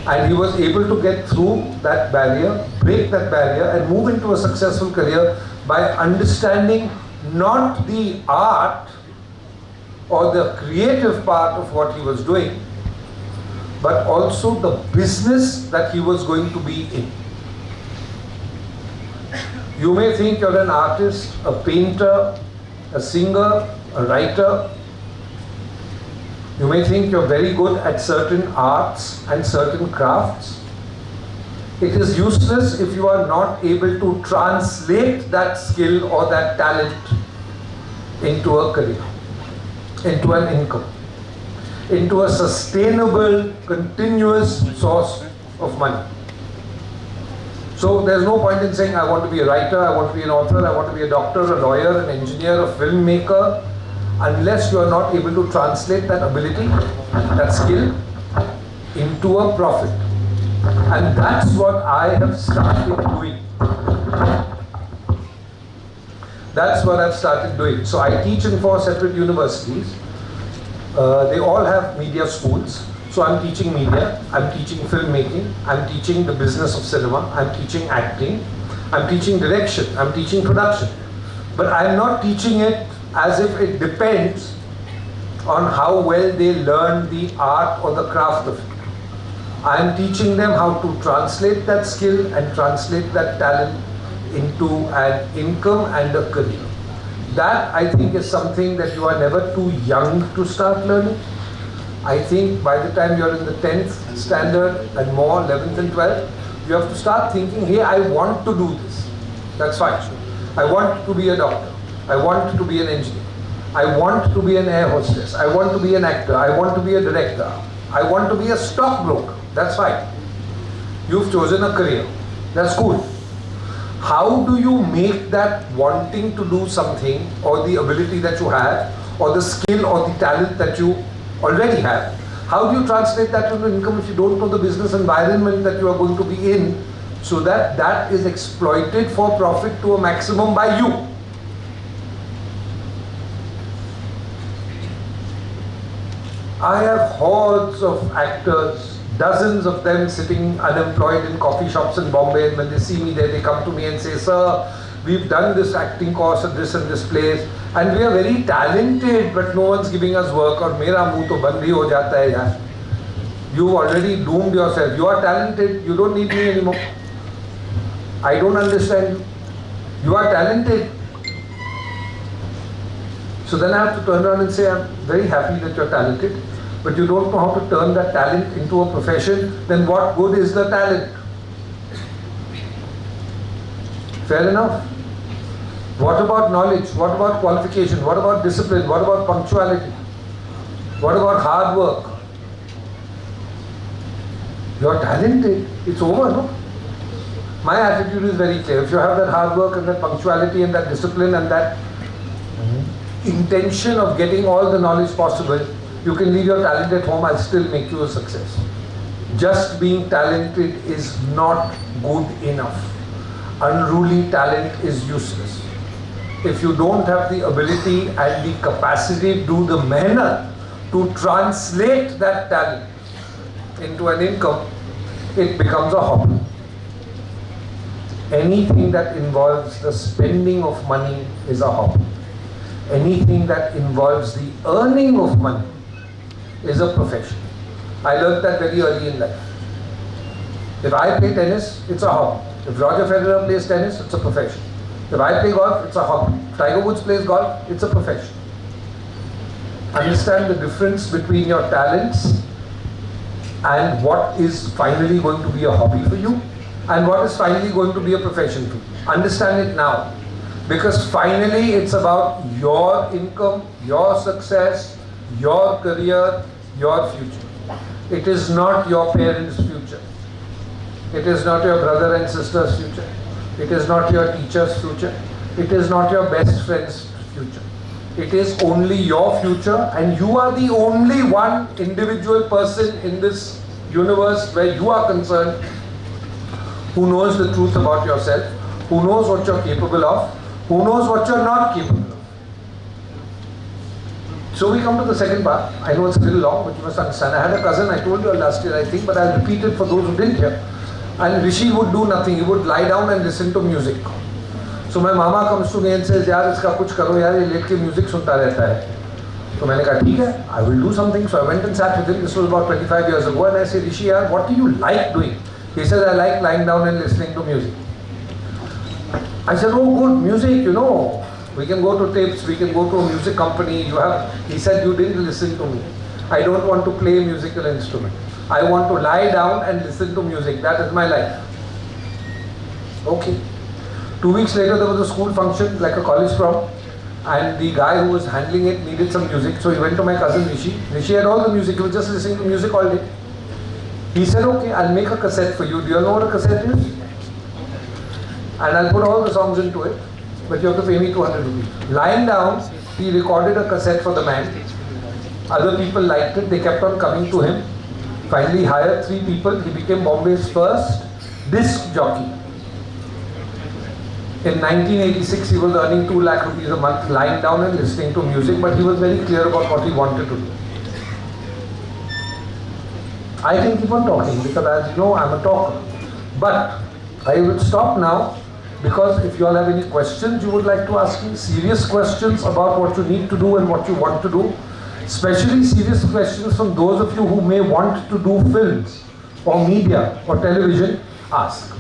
And he was able to get through that barrier, break that barrier, and move into a successful career by understanding not the art or the creative part of what he was doing, but also the business that he was going to be in. You may think you're an artist, a painter, a singer, a writer. You may think you're very good at certain arts and certain crafts. It is useless if you are not able to translate that skill or that talent into a career, into an income, into a sustainable, continuous source of money. So there's no point in saying, I want to be a writer, I want to be an author, I want to be a doctor, a lawyer, an engineer, a filmmaker, unless you are not able to translate that ability, that skill, into a profit. And that's what I have started doing. That's what I've started doing. So I teach in 4 separate universities. They all have media schools. So I'm teaching media, I'm teaching filmmaking, I'm teaching the business of cinema, I'm teaching acting, I'm teaching direction, I'm teaching production. But I'm not teaching it as if it depends on how well they learn the art or the craft of it. I'm teaching them how to translate that skill and translate that talent into an income and a career. That, I think, is something that you are never too young to start learning. I think by the time you're in the 10th standard and more, 11th and 12th, you have to start thinking, hey, I want to do this. That's fine. I want to be a doctor. I want to be an engineer. I want to be an air hostess. I want to be an actor. I want to be a director. I want to be a stockbroker. That's fine. You've chosen a career. That's cool. How do you make that wanting to do something, or the ability that you have, or the skill or the talent that you already have, how do you translate that into income if you don't know the business environment that you are going to be in, so that that is exploited for profit to a maximum by you? I have hordes of actors, dozens of them sitting unemployed in coffee shops in Bombay, and when they see me there, they come to me and say, sir, we've done this acting course at this and this place, and we are very talented, but no one's giving us work, or mera muh to band hi ho jata hai yaar. You've already doomed yourself. You are talented, you don't need me anymore. I don't understand you. You are talented. So then I have to turn around and say, I'm very happy that you're talented, but you don't know how to turn that talent into a profession, then what good is the talent? Fair enough. What about knowledge? What about qualification? What about discipline? What about punctuality? What about hard work? You're talented. It's over, no? My attitude is very clear. If you have that hard work and that punctuality and that discipline and that intention of getting all the knowledge possible, you can leave your talent at home, I'll still make you a success. Just being talented is not good enough. Unruly talent is useless. If you don't have the ability and the capacity to do the mehnat to translate that talent into an income, it becomes a hobby. Anything that involves the spending of money is a hobby. Anything that involves the earning of money is a profession. I learned that very early in life. If I play tennis, it's a hobby. If Roger Federer plays tennis, it's a profession. If I play golf, it's a hobby. If Tiger Woods plays golf, it's a profession. Understand the difference between your talents and what is finally going to be a hobby for you, and what is finally going to be a profession for you. Understand it now. Because finally it's about your income, your success, your career, your future. It is not your parents' future. It is not your brother and sister's future. It is not your teacher's future. It is not your best friend's future. It is only your future, and you are the only one individual person in this universe where you are concerned who knows the truth about yourself, who knows what you're capable of, who knows what you're not capable of. So we come to the second part. I know it's a little long, but you must understand. I had a cousin, I told you last year, I think, but I'll repeat it for those who didn't hear. And Rishi would do nothing. He would lie down and listen to music. So my mama comes to me and says, यार इसका कुछ करो यार, ये late के music सुनता रहता है. तो मैंने कहा ठीक है, I will do something. So I went and sat with him. This was about 25 years ago, and I said, Rishi, yaar, what do you like doing? He says, I like lying down and listening to music. I said, oh good, music, you know. We can go to tapes, we can go to a music company. You have. He said, you didn't listen to me. I don't want to play a musical instrument. I want to lie down and listen to music. That is my life. Okay. 2 weeks later, there was a school function, like a college prom, and the guy who was handling it needed some music. So he went to my cousin Rishi. Rishi had all the music. He was just listening to music all day. He said, okay, I'll make a cassette for you. Do you know what a cassette is? And I'll put all the songs into it, but you have to pay me 200 rupees. Lying down, he recorded a cassette for the man. Other people liked it. They kept on coming to him. Finally hired 3 people. He became Bombay's first disc jockey. In 1986, he was earning 2 lakh rupees a month, lying down and listening to music, but he was very clear about what he wanted to do. I can keep on talking because, as you know, I'm a talker. But I will stop now because if you all have any questions you would like to ask me, serious questions about what you need to do and what you want to do, especially serious questions from those of you who may want to do films or media or television, ask.